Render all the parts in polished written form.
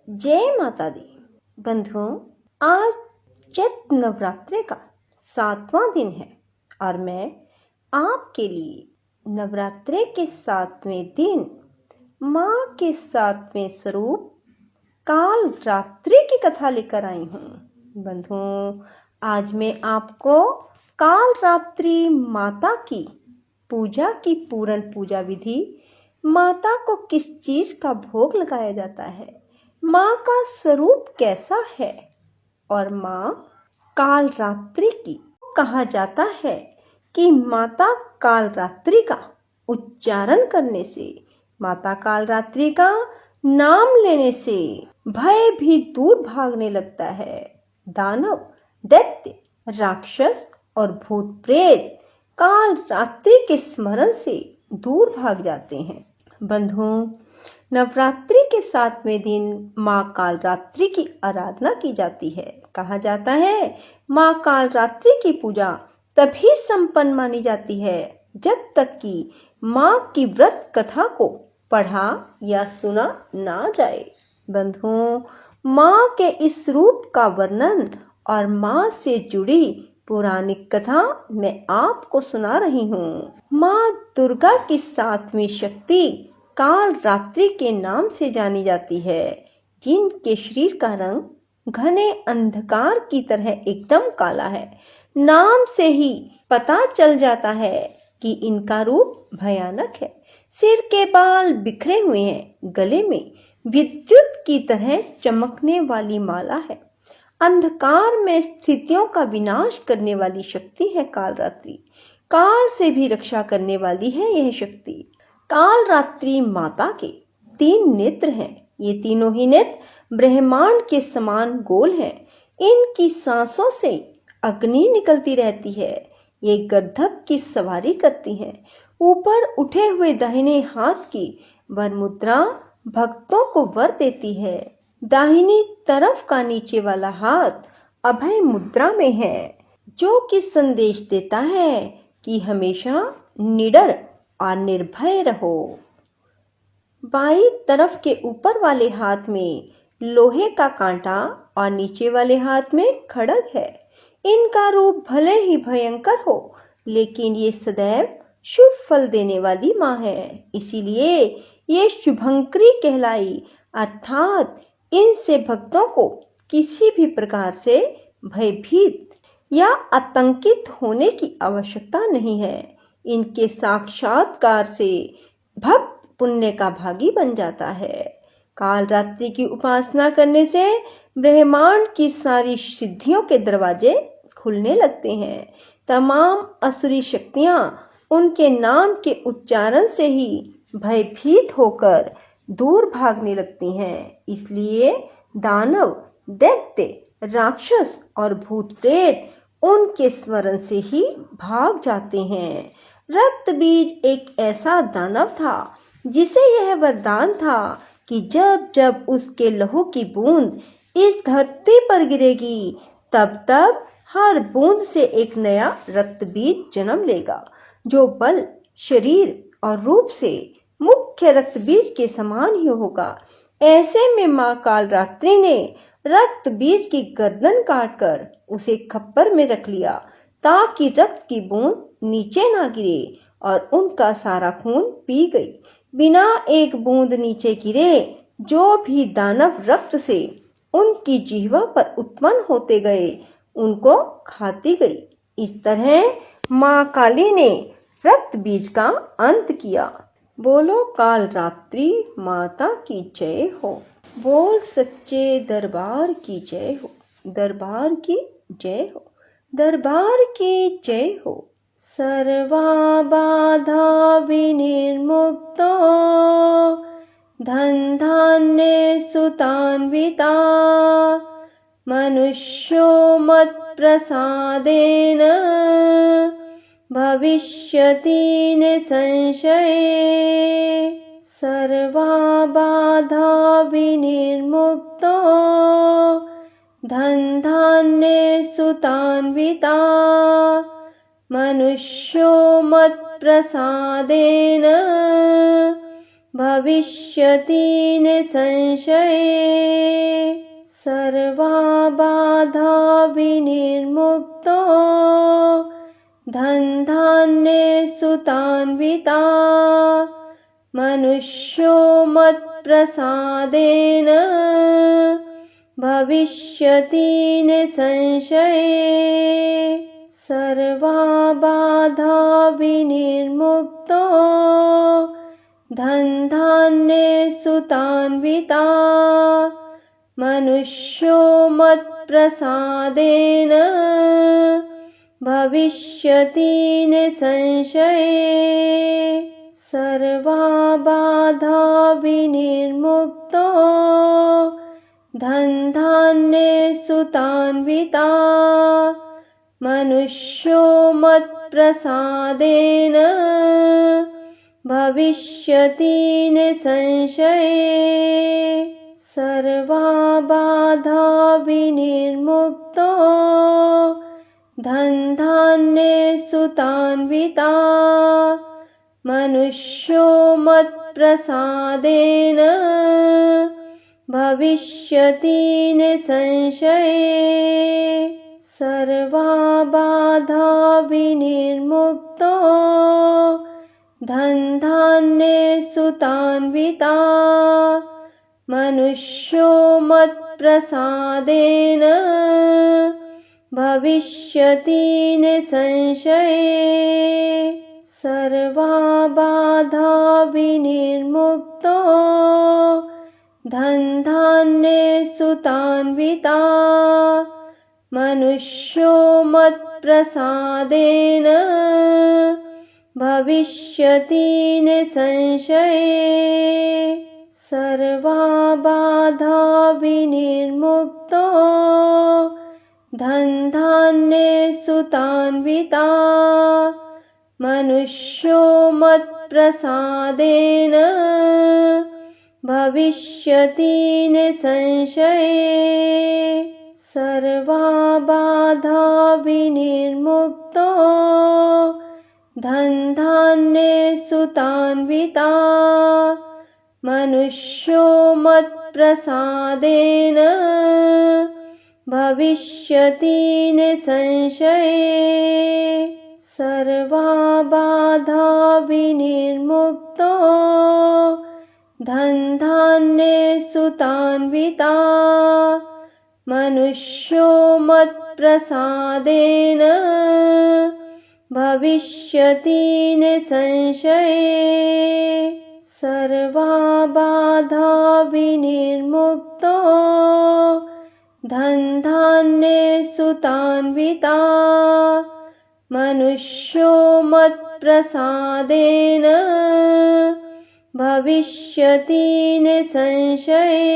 जय माता दी। बंधुओं, आज चैत्र नवरात्रि का 7वां दिन है और मैं आपके लिए नवरात्रि के 7वें दिन माँ के 7वें स्वरूप काल रात्रि की कथा लेकर आई हूँ। बंधुओं, आज मैं आपको काल रात्रि माता की पूजा की पूर्ण पूजा विधि, माता को किस चीज का भोग लगाया जाता है, माँ का स्वरूप कैसा है और माँ काल रात्रि की कहा जाता है कि माता काल रात्रि का उच्चारण करने से, माता काल रात्रि का नाम लेने से भय भी दूर भागने लगता है। दानव, दैत्य, राक्षस और भूत प्रेत काल रात्रि के स्मरण से दूर भाग जाते हैं। बंधुओं, नवरात्रि के 7वें दिन माँ काल रात्रि की आराधना की जाती है। कहा जाता है माँ काल रात्रि की पूजा तभी संपन्न मानी जाती है जब तक कि माँ की व्रत कथा को पढ़ा या सुना ना जाए। बंधुओं, माँ के इस रूप का वर्णन और माँ से जुड़ी पौराणिक कथा मैं आपको सुना रही हूँ। माँ दुर्गा की 7वीं शक्ति काल रात्रि के नाम से जानी जाती है, जिनके शरीर का रंग घने अंधकार की तरह एकदम काला है। नाम से ही पता चल जाता है कि इनका रूप भयानक है। सिर के बाल बिखरे हुए हैं, गले में विद्युत की तरह चमकने वाली माला है। अंधकार में स्थितियों का विनाश करने वाली शक्ति है काल रात्रि। काल से भी रक्षा करने वाली है यह शक्ति। काल रात्रि माता के 3 नेत्र हैं। ये तीनों ही नेत्र ब्रह्मांड के समान गोल हैं। इनकी सांसों से अग्नि निकलती रहती है। ये गंधर्व की सवारी करती हैं। ऊपर उठे हुए दाहिने हाथ की वर मुद्रा भक्तों को वर देती है। दाहिनी तरफ का नीचे वाला हाथ अभय मुद्रा में है, जो कि संदेश देता है कि हमेशा निडर और निर्भय रहो। बाईं तरफ के ऊपर वाले हाथ में लोहे का कांटा और नीचे वाले हाथ में खड्ग है। इनका रूप भले ही भयंकर हो, लेकिन ये सदैव शुभ फल देने वाली माँ है, इसीलिए ये शुभंकरी कहलाई। अर्थात इनसे भक्तों को किसी भी प्रकार से भयभीत या आतंकित होने की आवश्यकता नहीं है। इनके साक्षात्कार से भक्त पुण्य का भागी बन जाता है। काल रात्रि की उपासना करने से ब्रह्मांड की सारी सिद्धियों के दरवाजे खुलने लगते हैं। तमाम असुरी शक्तियां उनके नाम के उच्चारण से ही भयभीत होकर दूर भागने लगती हैं। इसलिए दानव, दैत्य, राक्षस और भूत प्रेत उनके स्मरण से ही भाग जाते हैं। रक्त बीज एक ऐसा दानव था जिसे यह वरदान था कि जब जब उसके लहू की बूंद इस धरती पर गिरेगी, तब तब हर बूंद से एक नया रक्त बीज जन्म लेगा, जो बल, शरीर और रूप से मुख्य रक्त बीज के समान ही होगा। ऐसे में माँ काल रात्रि ने रक्त बीज की गर्दन काटकर उसे खप्पर में रख लिया, ताकि रक्त की बूंद नीचे ना गिरे और उनका सारा खून पी गई। बिना एक बूंद नीचे गिरे जो भी दानव रक्त से उनकी जिह्वा पर उत्पन्न होते गए, उनको खाती गई। इस तरह माँ काली ने रक्त बीज का अंत किया। बोलो काल रात्रि माता की जय हो। बोल सच्चे दरबार की जय हो। दरबार की जय हो। दरबार की जय हो। सर्वा बाधा विनिर्मुक्तो धन धान्य सुतान्विता मनुष्यो मत् प्रसादेन भविष्यति निसंशये। सर्वा बाधा विनिर्मुक्तो धन धान्य सुतान्विता मनुष्यो मत् प्रसादेन भविष्यति निसंशये। सर्वाबाधा विनिर्मुक्तो धनधान्ये सुतान्विता मनुष्यो मत्प्रसादेन भविष्यति निसंशये सर्वाबाधा विनिर्मुक्तो धनधान्ये सुतान्विता मनुष्यो मत्प्रसादेन भविष्यति निसंशये सर्वाबाधा विनिर्मुक्तो धनधान्ये सुतान्विता मनुष्यो मत्प्रसादेन भविष्यति निसंशये सर्वाबाधा विनिर्मुक्तो धनधान्ये सुतान्विता मनुष्यो मत्प्रसादेन भविष्यति निसंशये सर्वाबाधा विनिर्मुक्तो धनधान्ये सुतान्विता मनुष्यो मत्प्रसादेन भविष्यति निसंशये सर्वाबाधा विनिर्मुक्तो धनधान्ये सुतान्विता मनुष्यो मत्प्रसादेन भविष्यति निसंशये सर्वाबाधा विनिर्मुक्तो धनधान्ये सुतान्विता मनुष्यो मत्प्रसादेन भविष्यति निसंशये सर्वाबाधा विनिर्मुक्तो धनधान्ये सुतान्विता मनुष्यो मत्प्रसादेन भविष्यति निसंशये सर्वाबाधा विनिर्मुक्तो धनधान्ये सुतान्विता मनुष्यो मत्प्रसादेन भविष्यति निसंशये सर्वाबाधा विनिर्मुक्तो धनधान्ये सुतान्विता मनुष्यो मत्प्रसादेन भविष्यति निसंशये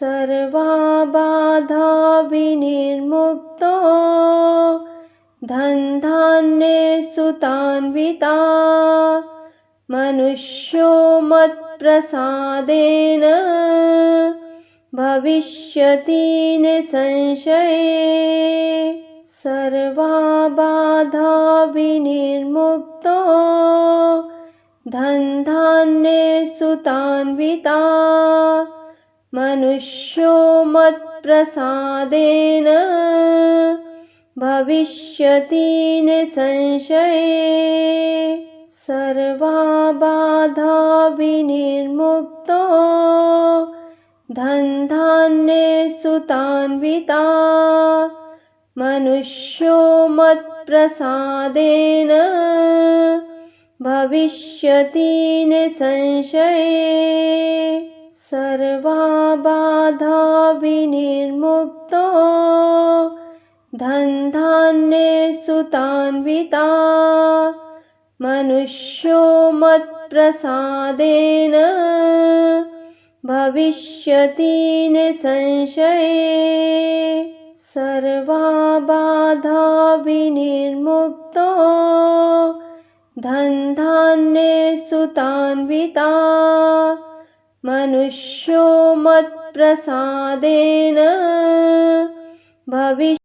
सर्वाबाधा विनिर्मुक्तो धनधान्ये सुतान्विता मनुष्यो मत्प्रसादेन भविष्यति निसंशये सर्वाबाधा विनिर्मुक्तो धनधान्ये सुतान्विता मनुष्यो मत्प्रसादेन भविष्यति निसंशये सर्वाबाधा विनिर्मुक्तो धनधान्ये सुतान्विता मनुष्यो मत्प्रसादेन भविष्यति निसंशये सर्वाबाधा विनिर्मुक्तो धनधान्ये सुतान्विता मनुष्यो मत्प्रसादेन भविष्यति निसंशये सर्वाबाधा विनिर्मुक्तो धनधान्ये सुतान्विता मनुष्यो मत्प्रसादेन भविष्यति